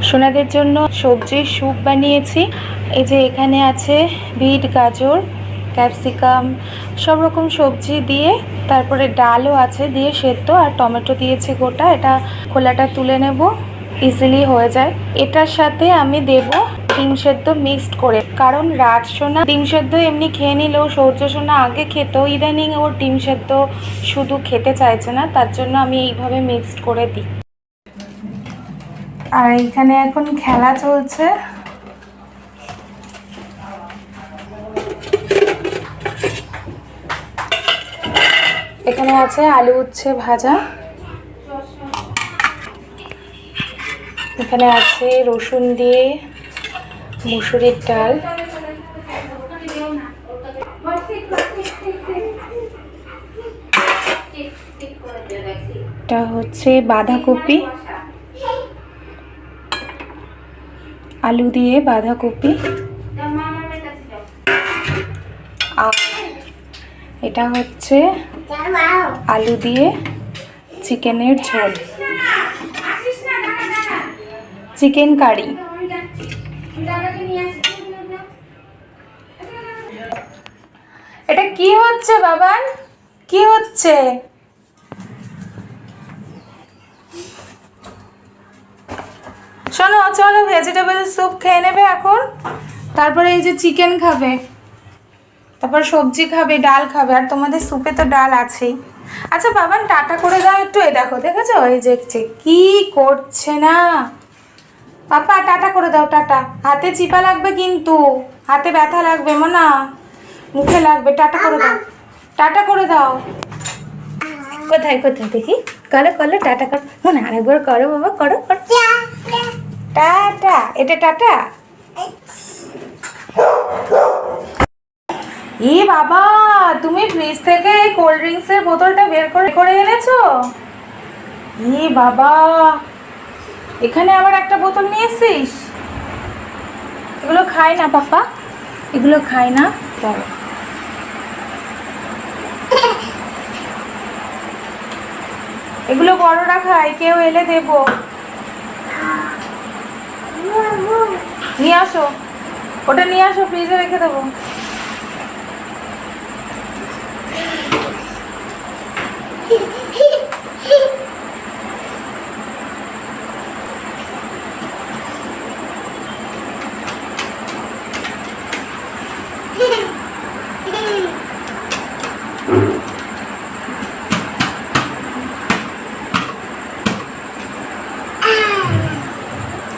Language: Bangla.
সোনাদের জন্য সবজির স্যুপ বানিয়েছি। এই যে এখানে আছে বিট, গাজর, ক্যাপসিকাম, সব রকম সবজি দিয়ে, তারপরে ডালও আছে দিয়ে সেদ্ধ, আর টমেটো দিয়েছি গোটা। এটা খোলাটা তুলে নেব, ইজিলি হয়ে যায়। এটার সাথে আমি দেব ডিম সেদ্ধ মিক্সড করে, কারণ রাজসোনা ডিম সেদ্ধ এমনি খেয়ে নিলেও সূর্য সোনা আগে খেত, ইদানিং ওর ডিম সেদ্ধ শুধু খেতে চাইছে না, তার জন্য আমি এইভাবে মিক্সড করে দিই। আর এখানে এখন খেলা চলছে। এখানে আছে আলু উচ্ছে ভাজা, এখানে আছে রসুন দিয়ে মুসুরির ডাল, এটা হচ্ছে বাঁধাকপি, আলু দিয়ে বাঁধাকপি, আর এটা হচ্ছে আলু দিয়ে চিকেনের ঝোল, চিকেন কারি। এটা কি হচ্ছে বাবান, কি হচ্ছে? শোনো, চলো ভেজিটেবল স্যুপ খেয়ে নেবে এখন, তারপরে এই যে চিকেন খাবে, তারপর সবজি খাবে, ডাল খাবে, আর তোমাদের স্যুপে তো ডাল আছেই। আচ্ছা বাবান, টাটা করে দাও একটু। এই দেখো, দেখেছো এই যে কি করছে না পাপা, টাটা করে দাও, টাটা। হাতে চিপা লাগবে কিন্তু, হাতে ব্যথা লাগবে, মনা মুখে লাগবে। টাটা করে দাও, টাটা করে দাও। কোথায় কোথায় দেখি, করো করো, টাটা করো, মনে আরেকবার করো বাবা, করো করো, টাটা। এটা টাটা। ই বাবা, তুমি ফ্রিজ থেকে কোল্ড ড্রিঙ্কসের বোতলটা বের করে এনেছো? ই বাবা, এখানে আবার একটা বোতল নিয়ে এসছিস? এগুলো খায় না পাপা, এগুলো খায় না। এগুলো বড়রা খায়, কেউ এলে দেবো। নিয়ে আসো, ওটা নিয়ে আসো, ফ্রিজে রেখে দেবো।